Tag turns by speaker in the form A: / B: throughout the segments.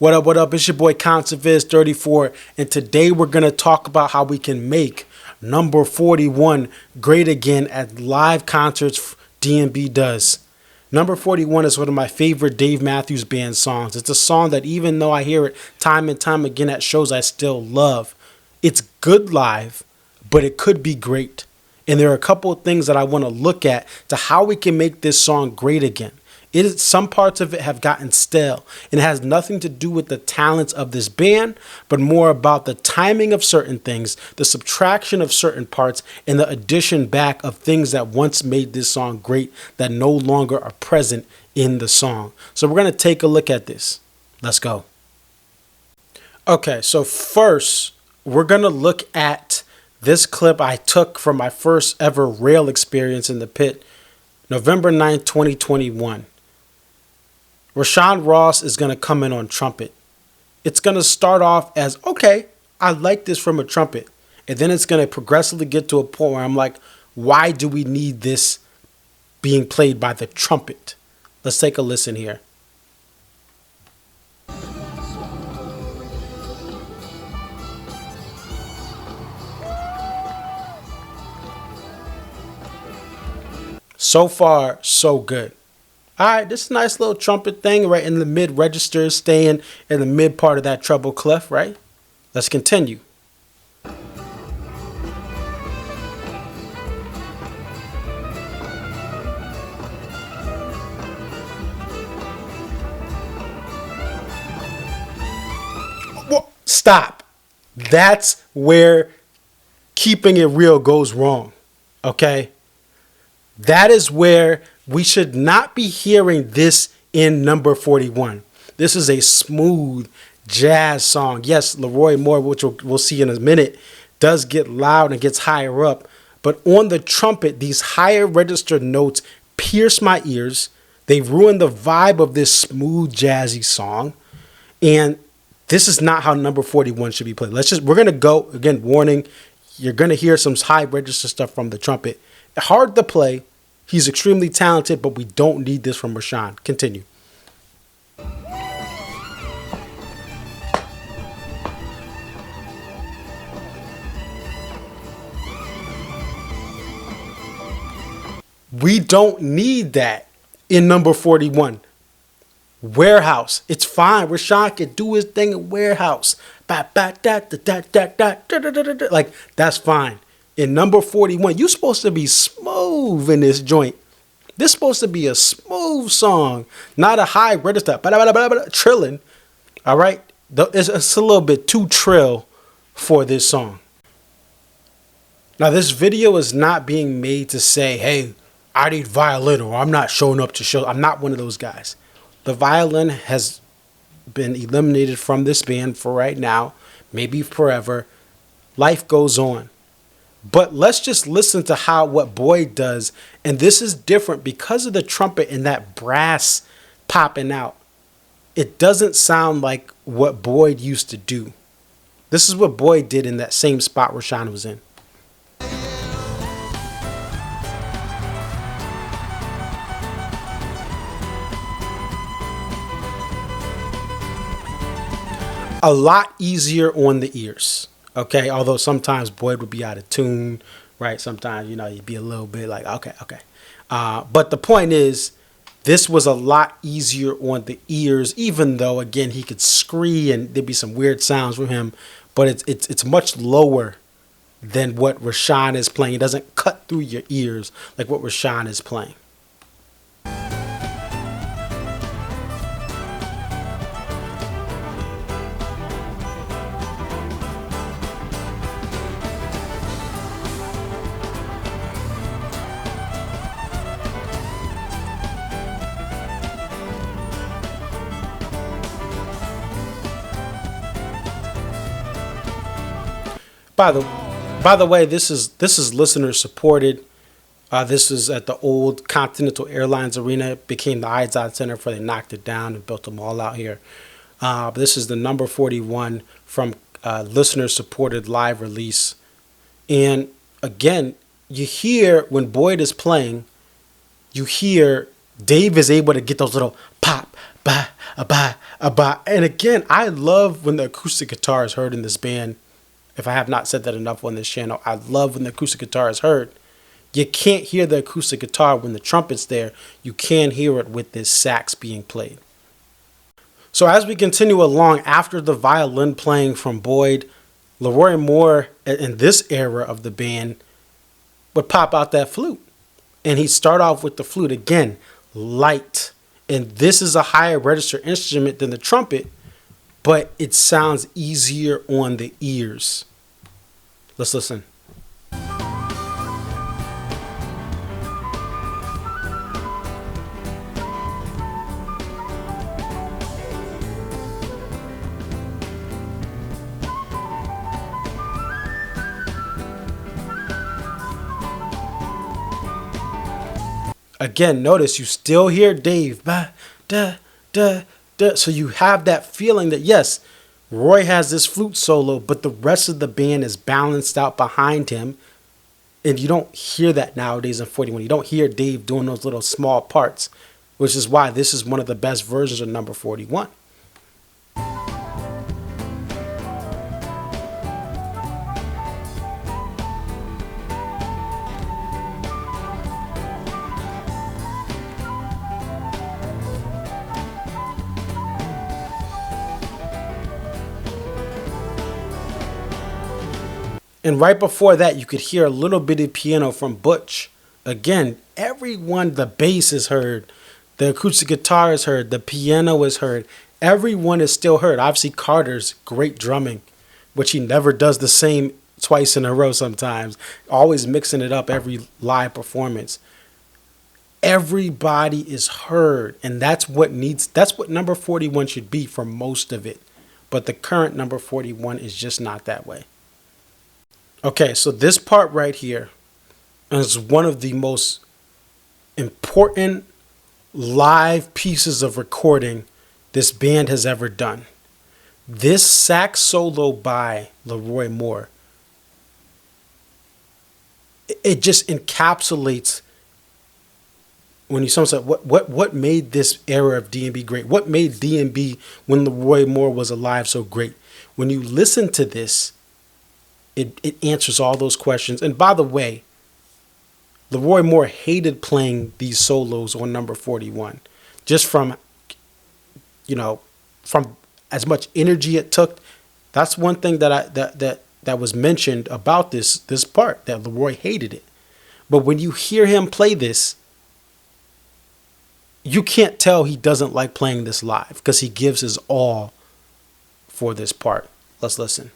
A: What up? It's your boy Conserviz34, and today we're going to talk about how we can make number 41 great again at live concerts DMB does. Number 41 is one of my favorite Dave Matthews Band songs. It's a song that even though I hear it time and time again at shows, I still love. It's good live, but it could be great. And there are a couple of things that I want to look at to how we can make this song great again. Some parts of it have gotten stale, and it has nothing to do with the talents of this band, but more about the timing of certain things, the subtraction of certain parts, and the addition back of things that once made this song great that no longer are present in the song. So we're going to take a look at this. Let's go. Okay, so first, we're going to look at this clip I took from my first ever rail experience in the pit, November 9th, 2021. Rashawn Ross is going to come in on trumpet. It's going to start off as, okay, I like this from a trumpet. And then it's going to progressively get to a point where I'm like, why do we need this being played by the trumpet? Let's take a listen here. So far, so good. All right, this is a nice little trumpet thing right in the mid register, staying in the mid part of that treble clef, right? Let's continue. Stop. That's where keeping it real goes wrong, okay? That is where we should not be hearing this in number 41. This is a smooth jazz song. Yes, Leroy Moore, which we'll see in a minute, does get loud and gets higher up. But on the trumpet, these higher registered notes pierce my ears. They ruin the vibe of this smooth, jazzy song. And this is not how number 41 should be played. We're going to go, again, warning, you're going to hear some high register stuff from the trumpet. Hard to play. He's extremely talented, but we don't need this from Rashawn. Continue. We don't need that in number 41. Warehouse. It's fine. Rashawn can do his thing in Warehouse. Like, that's fine. In number 41, you're supposed to be smooth in this joint. This is supposed to be a smooth song, not a high register, trilling. All right? It's a little bit too trill for this song. Now, this video is not being made to say, hey, I need violin or I'm not showing up to show. I'm not one of those guys. The violin has been eliminated from this band for right now, maybe forever. Life goes on. But let's just listen to what Boyd does. And this is different because of the trumpet and that brass popping out. It doesn't sound like what Boyd used to do. This is what Boyd did in that same spot Rashawn was in. A lot easier on the ears. Okay, although sometimes Boyd would be out of tune, right? Sometimes, you'd be a little bit like, okay. But the point is, this was a lot easier on the ears, even though, again, he could scream and there'd be some weird sounds from him. But it's much lower than what Rashawn is playing. It doesn't cut through your ears like what Rashawn is playing. By the way, this is listener supported. This is at the old Continental Airlines Arena. It became the Izod Center before they knocked it down and built them all out here. This is the number 41 from listener supported live release. And again, you hear when Boyd is playing, you hear Dave is able to get those little pop, ba, And again, I love when the acoustic guitar is heard in this band. If I have not said that enough on this channel, I love when the acoustic guitar is heard. You can't hear the acoustic guitar when the trumpet's there. You can hear it with this sax being played. So as we continue along, after the violin playing from Boyd, Leroy Moore, in this era of the band, would pop out that flute. And he'd start off with the flute. Again, light. And this is a higher register instrument than the trumpet, but it sounds easier on the ears. Let's listen. Again, notice you still hear Dave. Ba, da, da, da. So you have that feeling that, yes, Roy has this flute solo, but the rest of the band is balanced out behind him. And you don't hear that nowadays in 41. You don't hear Dave doing those little small parts, which is why this is one of the best versions of number 41. And right before that, you could hear a little bit of piano from Butch. Again, everyone, the bass is heard, the acoustic guitar is heard, the piano is heard. Everyone is still heard. Obviously, Carter's great drumming, which he never does the same twice in a row sometimes, always mixing it up every live performance. Everybody is heard, and that's what number 41 should be for most of it. But the current number 41 is just not that way. Okay, so this part right here is one of the most important live pieces of recording this band has ever done. This sax solo by Leroy Moore, it just encapsulates when you someone said what made this era of D&B great? What made D&B when Leroy Moore was alive so great? When you listen to this, it answers all those questions. And by the way, Leroy Moore hated playing these solos on number 41, just from as much energy it took. That's one thing that was mentioned about this part, that Leroy hated it. But when you hear him play this, you can't tell he doesn't like playing this live, because he gives his all for this part. Let's listen.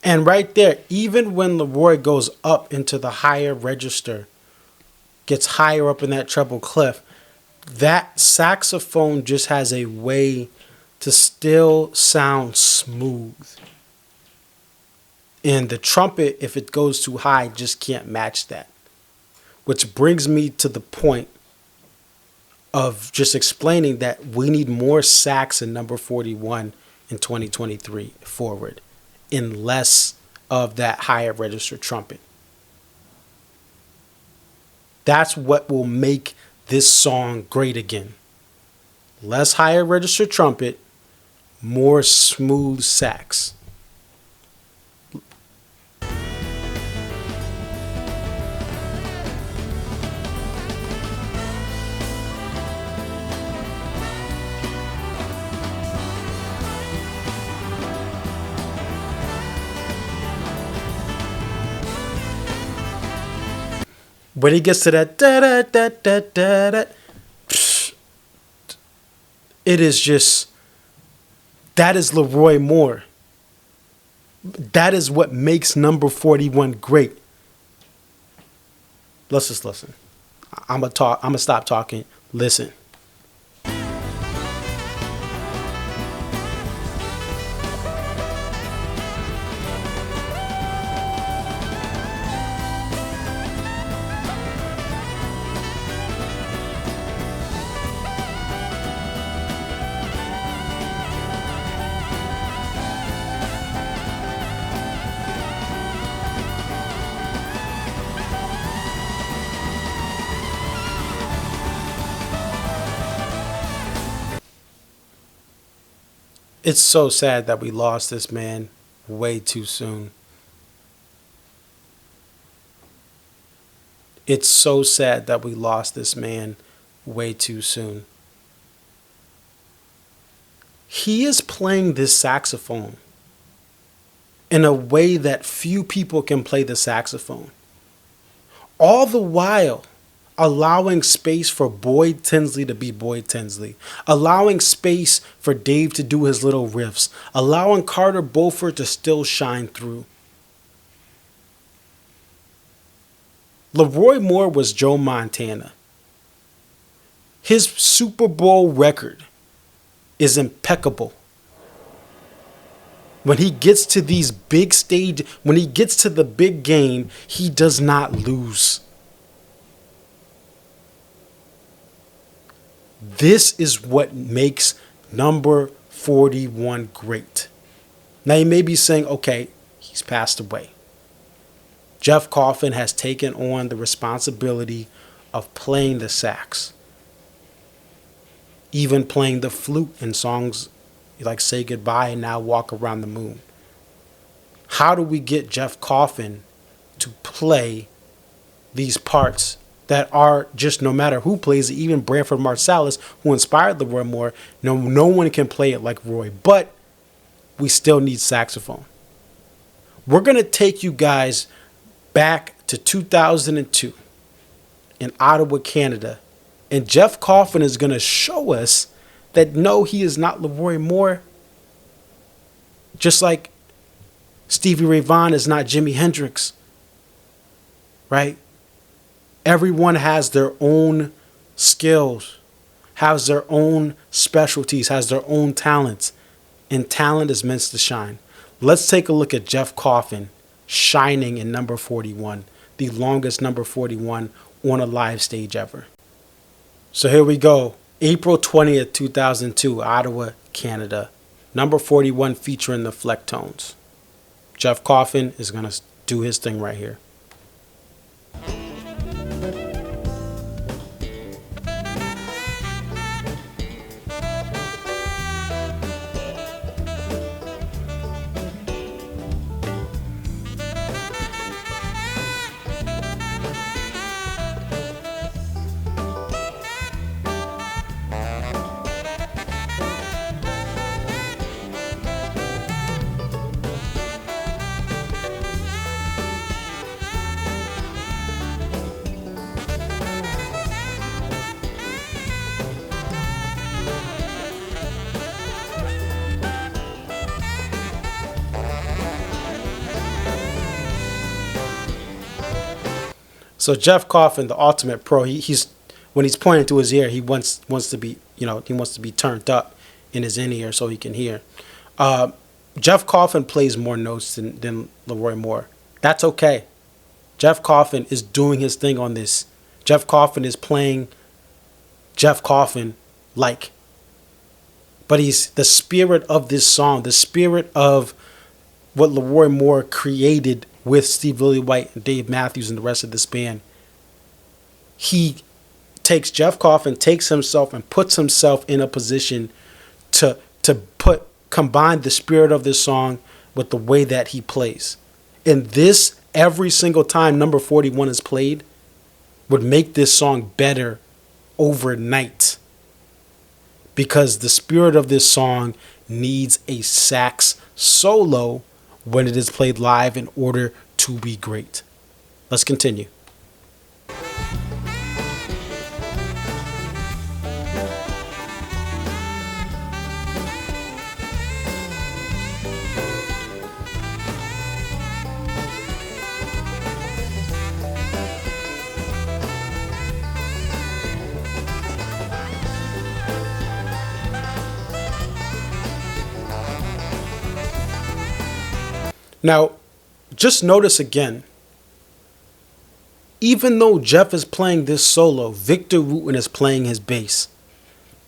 A: And right there, even when Leroy goes up into the higher register gets higher up in that treble clef, that saxophone just has a way to still sound smooth. And the trumpet, if it goes too high, just can't match that. Which brings me to the point of just explaining that we need more sax in number 41 in 2023 forward, and less of that higher register trumpet. That's what will make this song great again. Less higher register trumpet, more smooth sax. When he gets to that da da da da da da, it is just, that is Leroy Moore. That is what makes number 41 great. Let's just listen. I'm gonna stop talking. Listen. It's so sad that we lost this man way too soon. It's so sad that we lost this man way too soon. He is playing this saxophone in a way that few people can play the saxophone. All the while allowing space for Boyd Tinsley to be Boyd Tinsley, allowing space for Dave to do his little riffs, allowing Carter Beauford to still shine through. Leroy Moore was Joe Montana. His Super Bowl record is impeccable. When he gets to these big stage, when he gets to the big game, he does not lose. This is what makes number 41 great. Now you may be saying, okay, he's passed away. Jeff Coffin has taken on the responsibility of playing the sax, even playing the flute in songs like Say Goodbye and Now Walk Around the Moon. How do we get Jeff Coffin to play these parts that are just, no matter who plays it, even Branford Marsalis, who inspired Leroy Moore, no one can play it like Roy, but we still need saxophone. We're going to take you guys back to 2002 in Ottawa, Canada, and Jeff Coffin is going to show us that no, he is not Leroy Moore, just like Stevie Ray Vaughan is not Jimi Hendrix, right? Everyone has their own skills, has their own specialties, has their own talents, and talent is meant to shine. Let's take a look at Jeff Coffin shining in number 41, the longest number 41 on a live stage ever. So here we go. April 20th, 2002, Ottawa, Canada. Number 41 featuring the Flecktones. Jeff Coffin is going to do his thing right here. So Jeff Coffin, the ultimate pro, he's when he's pointing to his ear, he wants to be, he wants to be turned up in his in ear so he can hear. Jeff Coffin plays more notes than Leroy Moore. That's okay. Jeff Coffin is doing his thing on this. Jeff Coffin is playing Jeff Coffin like. But he's the spirit of this song, the spirit of what Leroy Moore created with Steve Lillywhite and Dave Matthews and the rest of this band. He takes Jeff Coffin, takes himself and puts himself in a position to combine the spirit of this song with the way that he plays. And this, every single time number 41 is played, would make this song better overnight. Because the spirit of this song needs a sax solo when it is played live in order to be great. Let's continue. Now, just notice again, even though Jeff is playing this solo, Victor Wooten is playing his bass,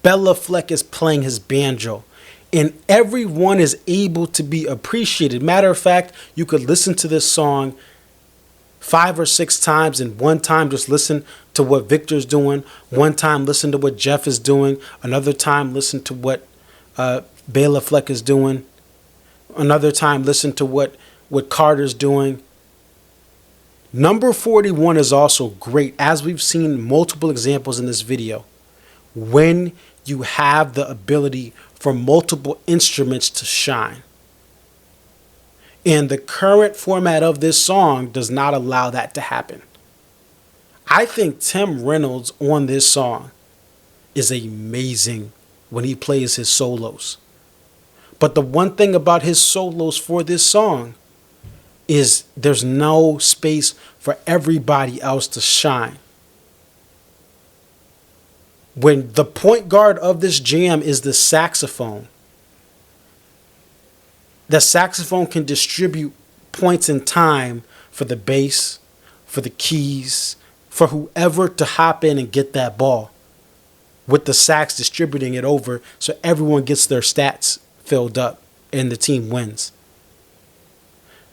A: Bela Fleck is playing his banjo, and everyone is able to be appreciated. Matter of fact, you could listen to this song 5 or 6 times, and one time just listen to what Victor's doing, one time listen to what Jeff is doing, another time listen to what Bela Fleck is doing, another time listen to what Carter's doing. Number 41 is also great, as we've seen multiple examples in this video, when you have the ability for multiple instruments to shine. And the current format of this song does not allow that to happen. I think Tim Reynolds on this song is amazing when he plays his solos. But the one thing about his solos for this song is there's no space for everybody else to shine. When the point guard of this jam is the saxophone can distribute points in time for the bass, for the keys, for whoever to hop in and get that ball, with the sax distributing it over so everyone gets their stats filled up and the team wins.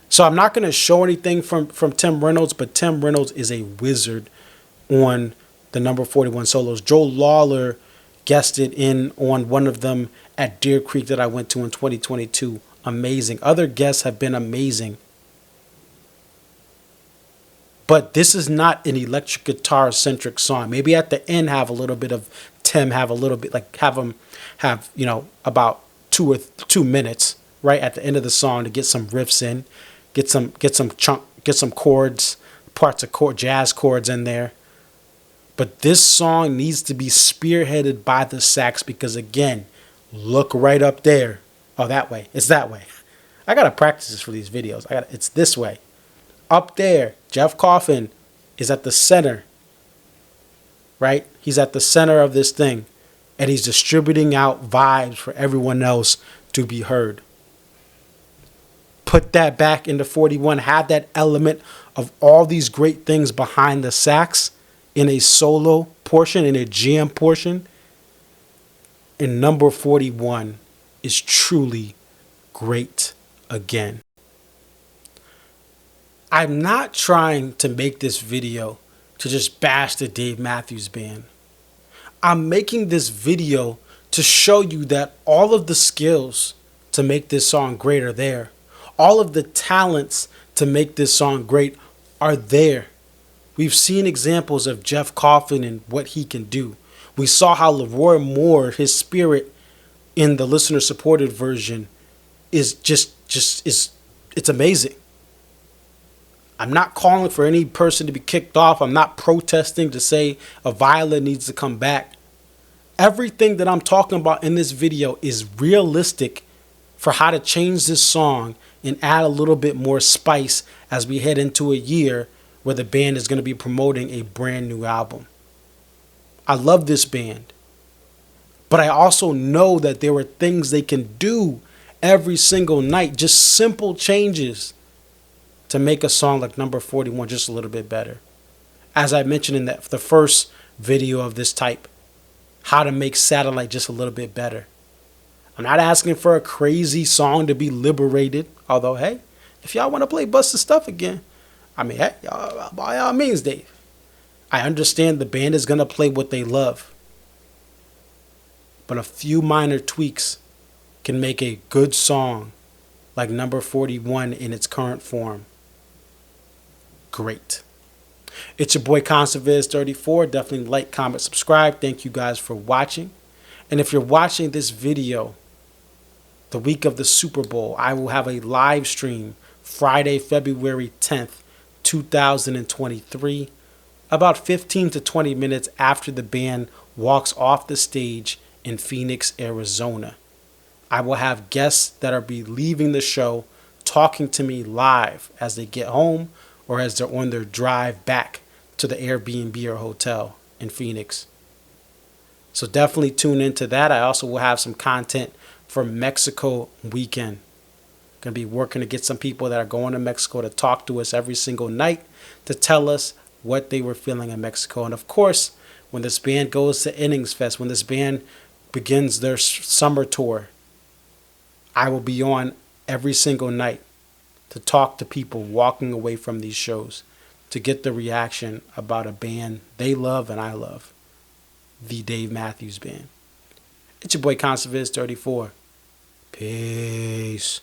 A: So I'm not going to show anything from Tim Reynolds, but Tim Reynolds is a wizard on the number 41 solos. Joe Lawler guested in on one of them at Deer Creek that I went to in 2022. Amazing. Other guests have been amazing. But this is not an electric guitar centric song. Maybe at the end have a little bit of Tim, have a little bit, like have him have, about 2 minutes right at the end of the song to get some riffs in, get some chords, parts of jazz chords in there. But this song needs to be spearheaded by the sax because, again, look right up there. Oh, that way. It's that way. I got to practice this for these videos. It's this way. Up there, Jeff Coffin is at the center, right? He's at the center of this thing, and he's distributing out vibes for everyone else to be heard. Put that back into 41. Have that element of all these great things behind the sax in a solo portion, in a jam portion. And number 41 is truly great again. I'm not trying to make this video to just bash the Dave Matthews Band. I'm making this video to show you that all of the skills to make this song great are there. All of the talents to make this song great are there. We've seen examples of Jeff Coffin and what he can do. We saw how Leroy Moore, his spirit in the listener supported version is it's amazing. I'm not calling for any person to be kicked off. I'm not protesting to say a violin needs to come back. Everything that I'm talking about in this video is realistic for how to change this song and add a little bit more spice as we head into a year where the band is going to be promoting a brand new album. I love this band, but I also know that there are things they can do every single night, just simple changes to make a song like Number 41 just a little bit better. As I mentioned in the first video of this type, how to make Satellite just a little bit better. I'm not asking for a crazy song to be liberated, although, hey, if y'all want to play Busta Stuff again, I mean, hey, by all means, Dave. I understand the band is going to play what they love, but a few minor tweaks can make a good song like Number 41 in its current form great. It's your boy ConcertViz34. Definitely like, comment, subscribe. Thank you guys for watching. And if you're watching this video the week of the Super Bowl, I will have a live stream Friday, February 10th, 2023, about 15 to 20 minutes after the band walks off the stage in Phoenix, Arizona. I will have guests that are be leaving the show talking to me live as they get home or as they're on their drive back to the Airbnb or hotel in Phoenix. So definitely tune into that. I also will have some content for Mexico weekend. Going to be working to get some people that are going to Mexico to talk to us every single night to tell us what they were feeling in Mexico. And of course, when this band goes to Innings Fest, when this band begins their summer tour, I will be on every single night to talk to people walking away from these shows to get the reaction about a band they love and I love, the Dave Matthews Band. It's your boy ConcertViz34. Peace.